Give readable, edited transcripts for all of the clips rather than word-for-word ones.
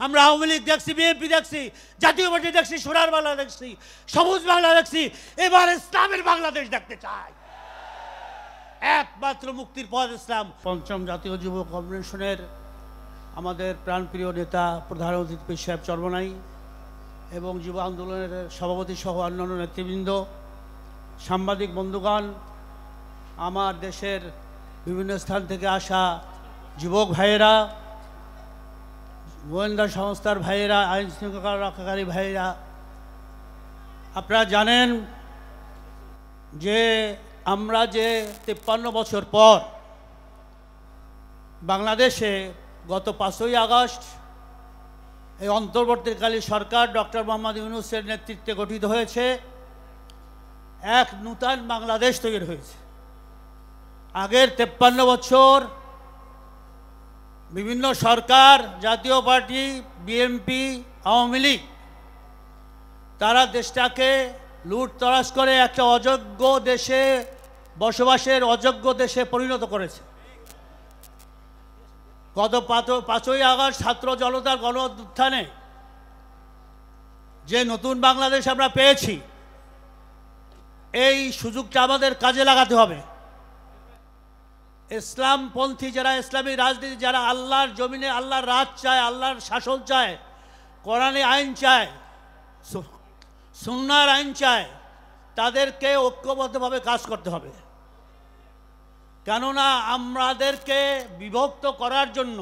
আমরা আওয়ামী লীগ দেখছি, বিএনপি দেখছি, জাতীয় পার্টি দেখছি, সোনার বাংলা দেখছি, সবুজ বাংলা দেখছি। এবার ইসলামের বাংলাদেশ দেখতে চাই। একমাত্র মুক্তির পথ ইসলাম। পঞ্চম জাতীয় যুব কনভেনশনের আমাদের প্রাণপ্রিয় নেতা প্রধান অতিথি পীর সাহেব চরমনাই এবং যুব আন্দোলনের সভাপতি সহ অন্যান্য নেতৃবৃন্দ, সাংবাদিক বন্ধুগণ, আমার দেশের বিভিন্ন স্থান থেকে আসা যুবক ভাইয়েরা, গোয়েন্দা সংস্থার ভাইয়েরা, আইন শৃঙ্খলা রক্ষাকারী ভাইয়েরা, আপনারা জানেন যে আমরা যে 53 বছর পর বাংলাদেশে গত 5ই আগস্ট এই অন্তর্বর্তীকালীন সরকার ডক্টর মোহাম্মদ ইউনূসের নেতৃত্বে গঠিত হয়েছে, এক নূতন বাংলাদেশ তৈরি হয়েছে। আগের 53 বছর বিভিন্ন সরকার, জাতীয় পার্টি, বিএনপি, আওয়ামী লীগ, তারা দেশটাকে লুটতরাজ করে একটা অযোগ্য দেশে বসবাসের অযোগ্য দেশে পরিণত করেছে। গত 5ই আগস্ট ছাত্র জনতার গণ অভ্যুত্থানে যে নতুন বাংলাদেশ আমরা পেয়েছি, এই সুযোগটা আমাদের কাজে লাগাতে হবে। ইসলামপন্থী যারা, ইসলামী রাজনীতি যারা আল্লাহর জমিনে আল্লাহর রাজ চায়, আল্লাহর শাসন চায়, কোরআনে আইন চায়, সুন্নাহর আইন চায়, তাদেরকে ঐক্যবদ্ধভাবে কাজ করতে হবে। কেননা আমাদেরকে বিভক্ত করার জন্য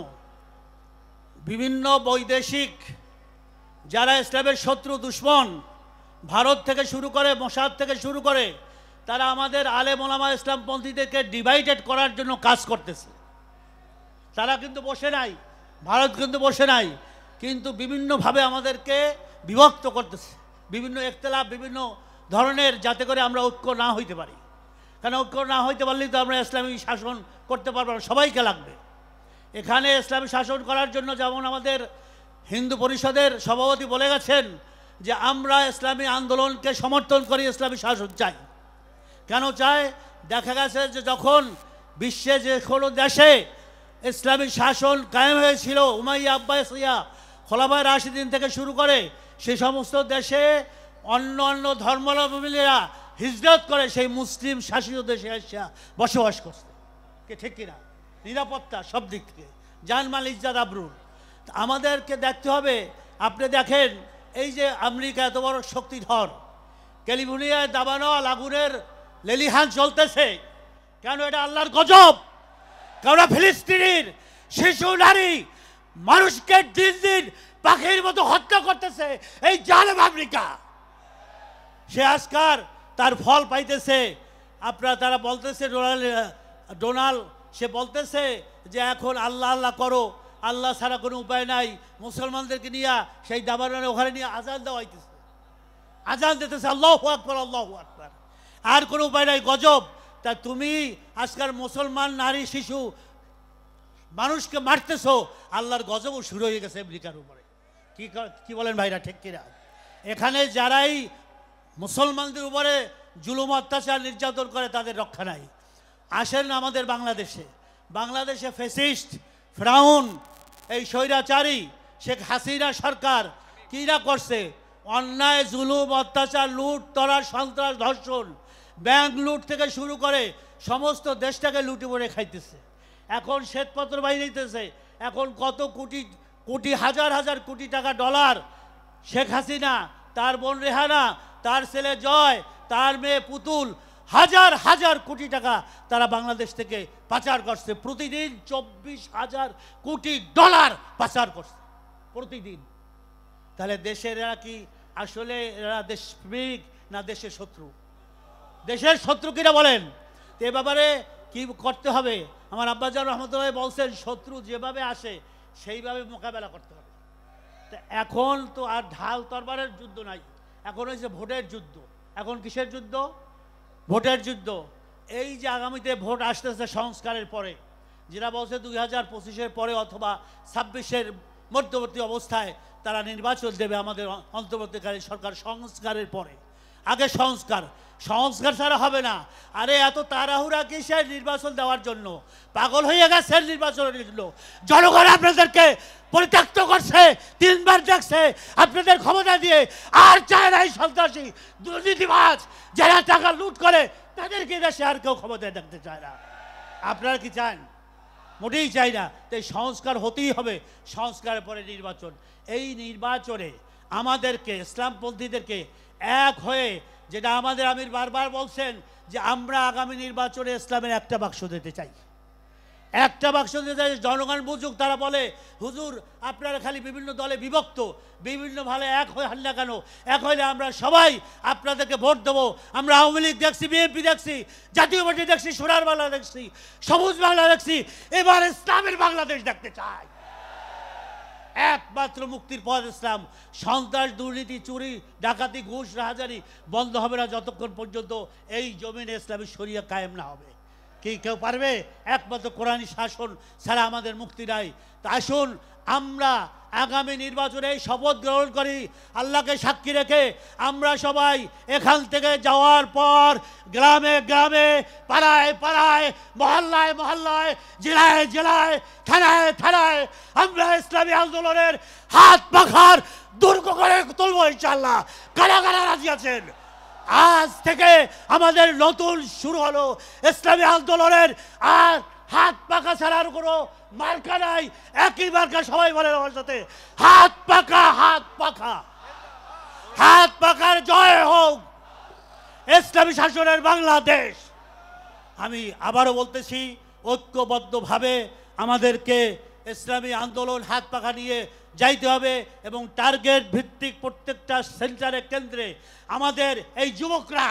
বিভিন্ন বৈদেশিক যারা ইসলামের শত্রু দুশ্মন, ভারত থেকে শুরু করে, মোসাদ থেকে শুরু করে, তারা আমাদের আলেম ওলামা ইসলামপন্থীদেরকে ডিভাইডেড করার জন্য কাজ করতেছে। তারা কিন্তু বসে নাই, ভারত কিন্তু বসে নাই, কিন্তু বিভিন্নভাবে আমাদেরকে বিভক্ত করতেছে, বিভিন্ন ইখতিলাফ, বিভিন্ন ধরনের, যাতে করে আমরা ঐক্য না হইতে পারি। কারণ ঐক্য না হইতে পারলেই তো আমরা ইসলামী শাসন করতে পারবো না, সবাইকে লাগবে। এখানে ইসলামী শাসন করার জন্য যেমন আমাদের হিন্দু পরিষদের সভাপতি বলে গেছেন যে আমরা ইসলামী আন্দোলনকে সমর্থন করি, ইসলামী শাসন চাই। কেন চায়? দেখা গেছে যে যখন বিশ্বে যে কোনো দেশে ইসলামী শাসন কায়েম হয়েছিল, উমাইয়া, আব্বাসিয়া, খোলাফায়ে রাশিদিন থেকে শুরু করে, সেই সমস্ত দেশে অন্য অন্য ধর্মাবলম্বীরা হিজরত করে সেই মুসলিম শাসিত দেশে এসে বসবাস করছে। কে ঠিক কিনা? নিরাপত্তা সব দিক থেকে, জানমাল, ইজ্জত, আবরুর। আমাদেরকে দেখতে হবে। আপনি দেখেন এই যে আমেরিকা এত বড় শক্তিধর, ক্যালিফোর্নিয়ায় দাবানল আগুনের লেলিহান চলতেছে, কেন? এটা আল্লাহর গজব। কারণ ফিলিস্তিনির শিশু, নারী, মানুষকে দিন দিন পাখির মতো হত্যা করতেছে এই জালেম আমেরিকা। সে আজকার তার ফল পাইতেছে। আপনারা তারা বলতেছে, ডোনাল্ড সে বলতেছে যে এখন আল্লাহ আল্লাহ করো, আল্লাহ ছাড়া কোনো উপায় নাই। মুসলমানদেরকে নিয়ে সেই দাবানলে ওখানে নিয়ে আজান দেওয়াইতেছে, আজান দিতেছে আল্লাহু আকবার, আল্লাহু আকবার, আর কোনো উপায় নাই। গজব। তা তুমি আজকাল মুসলমান নারী, শিশু, মানুষকে মারতেছো, আল্লাহর গজবও শুরু হয়ে গেছে আমেরিকার উপরে। কি বলেন ভাইরা, ঠিক কিনা? এখানে যারাই মুসলমানদের উপরে জুলুম, অত্যাচার, নির্যাতন করে, তাদের রক্ষা নাই। আসেন আমাদের বাংলাদেশে ফ্যাসিস্ট, ফিরআউন, এই স্বৈরাচারী শেখ হাসিনা সরকার কী না করছে? অন্যায়, জুলুম, অত্যাচার, লুট, তরাস, সন্ত্রাস, ধর্ষণ, ব্যাংক লুট থেকে শুরু করে সমস্ত দেশটাকে লুটে পড়ে খাইতেছে। এখন শ্বেতপত্র বাইরেছে, এখন কত কোটি কোটি, হাজার হাজার কোটি টাকা, ডলার শেখ হাসিনা, তার বোন রেহানা, তার ছেলে জয়, তার মেয়ে পুতুল, হাজার হাজার কোটি টাকা তারা বাংলাদেশ থেকে পাচার করছে। প্রতিদিন 24,000 কোটি ডলার পাচার করছে প্রতিদিন। তাহলে দেশের এরা কি আসলে এরা দেশপ্রেমিক না দেশের শত্রু? দেশের শত্রু কিনা বলেন? তো এ ব্যাপারে কি করতে হবে? আমার আব্বাজান রহমতুল্লাহ বলছেন, শত্রু যেভাবে আসে সেইভাবে মোকাবেলা করতে হবে। তো এখন তো আর ঢাল তরবারের যুদ্ধ নাই, এখন হয়েছে ভোটের যুদ্ধ। এখন কিসের যুদ্ধ? ভোটের যুদ্ধ। এই যে আগামীতে ভোট আসতেছে সংস্কারের পরে, যেটা বলছে 2025-এর পরে অথবা 26-এর মধ্যবর্তী অবস্থায় তারা নির্বাচন দেবে আমাদের অন্তর্বর্তীকালীন সরকার সংস্কারের পরে। আগে সংস্কার, সংস্কার ছাড়া হবে না। আরে এত তাড়াহুড়া কিসের নির্বাচন দেওয়ার জন্য? পাগল হয়ে গেছে নির্বাচনের জন্য। জনগণ আপনাদেরকে পরিত্যক্ত করছে, 3 বার দেখছে আপনাদের ক্ষমতা দিয়ে। আর চায় না এই সন্ত্রাসী দুর্নীতিবাজ যারা টাকা লুট করে তাদেরকে দেশে আর কেউ ক্ষমতায় দেখতে চায় না। আপনারা কি চান? মোটেই চাই না। তাই সংস্কার হতেই হবে, সংস্কারের পরে নির্বাচন। এই নির্বাচনে আমাদেরকে ইসলামপন্থীদেরকে এক হয়ে, যেটা আমাদের আমির বারবার বলছেন যে আমরা আগামী নির্বাচনে ইসলামের একটা বাক্স দিতে চাই, একটা বাক্স দিতে চাই। জনগণ বুঝুক। তারা বলে হুজুর আপনারা খালি বিভিন্ন দলে বিভক্ত, বিভিন্ন ভালো এক হয়ে হাল্লা কেন? এক হইলে আমরা সবাই আপনাদেরকে ভোট দেবো। আমরা আওয়ামী লীগ দেখছি, বিএনপি দেখছি, জাতীয় পার্টি দেখছি, সোনার বাংলা দেখছি, সবুজ বাংলা দেখছি। এবার ইসলামের বাংলাদেশ দেখতে চাই। একমাত্র মুক্তির পথ ইসলাম। সন্ত্রাস, দুর্নীতি, চুরি, ডাকাতি, ঘুষ, রাহাজানি বন্ধ হবে না যতক্ষণ পর্যন্ত এই জমিনে ইসলামী শরিয়া কায়েম না হবে। কি কেউ পারবে? একমাত্র কোরআনী শাসন ছাড়া আমাদের মুক্তি নাই। তা আসুন আমরা আগামী নির্বাচনে শপথ গ্রহণ করি, আল্লাহকে সাক্ষী রেখে। আমরা সবাই এখান থেকে যাওয়ার পর গ্রামে গ্রামে, পাড়ায় পাড়ায়, মহল্লায় মহল্লায়, জেলায় জেলায়, থানায় থানায় আমরা ইসলামী আন্দোলনের হাত পাখার দুর্গ করে তুলব ইনশাআল্লাহ। কারা কারা রাজি আছেন? আজ থেকে আমাদের নতুন শুরু হলো ইসলামী আন্দোলনের। আর হাত পাকা ছাড়ার কোনো মার্কা নাই, একই মার্কা। সবাই বলেন আমার সাথে, হাত পাকা, হাত পাকা, হাত পাকার জয় হোক ইসলামী শাসনের বাংলাদেশ। আমি আবারও বলতেছি, ঐক্যবদ্ধভাবে আমাদেরকে ইসলামী আন্দোলন হাত পাখা নিয়ে যাইতে হবে এবং টার্গেট ভিত্তিক প্রত্যেকটা সেন্টারে, কেন্দ্রে আমাদের এই যুবকরা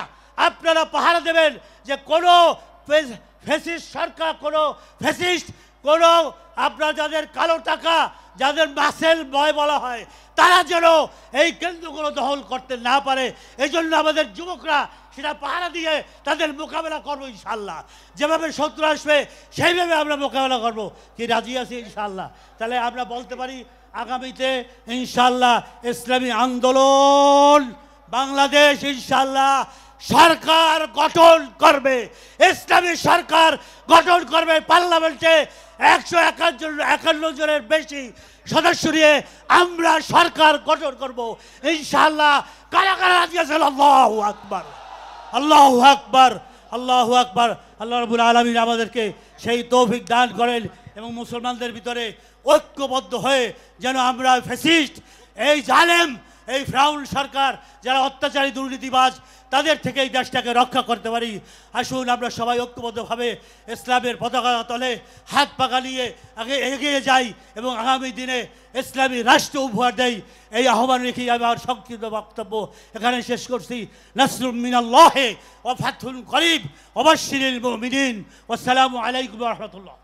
আপনারা পাহারা দেবেন যে কোনো ফ্যাসিস্ট সরকার, কোনো ফ্যাসিস্ট, কোনো আপনার যাদের কালো টাকা, যাদের মাসেল বয় বলা হয়, তারা যেন এই কেন্দ্রগুলো দখল করতে না পারে। এই জন্য আমাদের যুবকরা সেটা পাহারা দিয়ে তাদের মোকাবেলা করবো ইনশাল্লাহ। যেভাবে শত্রু আসবে সেইভাবে আমরা মোকাবেলা করব। কি রাজি আছি ইনশাল্লাহ? তাহলে আমরা বলতে পারি আগামীতে ইনশাল্লাহ ইসলামী আন্দোলন বাংলাদেশ ইনশাল্লাহ সরকার গঠন করবে, ইসলামী সরকার গঠন করবে। পার্লামেন্টে 151 জনের বেশি সদস্য নিয়ে আমরা সরকার গঠন করব ইনশাআল্লাহ। কারা কারা রাজি আছেন? আল্লাহু আকবার, আল্লাহু আকবার, আল্লাহু আকবার। আল্লাহ রাব্বুল আলামিন আমাদেরকে সেই তৌফিক দান করেন এবং মুসলমানদের ভিতরে ঐক্যবদ্ধ হয়ে যেন আমরা ফ্যাসিস্ট, এই জালেম, এই ফ্রাউন সরকার, যারা অত্যাচারী দুর্নীতিবাজ, তাদের থেকে এই দেশটাকে রক্ষা করতে পারি। আসুন আমরা সবাই ঐক্যবদ্ধভাবে ইসলামের পতাকা তলে হাত পাকা নিয়ে আগে এগিয়ে যাই এবং আগামী দিনে ইসলামী রাষ্ট্র উপহার দেই। এই আহ্বান রেখে আমার সংক্ষিপ্ত বক্তব্য এখানে শেষ করছি। নাসরুম মিনাল্লাহি ওয়া ফাতহুন করিব ওয়া বাশশিরিল মুমিনিন। ওয়াসসালামু আলাইকুম ওয়া রাহমাতুল্লাহ।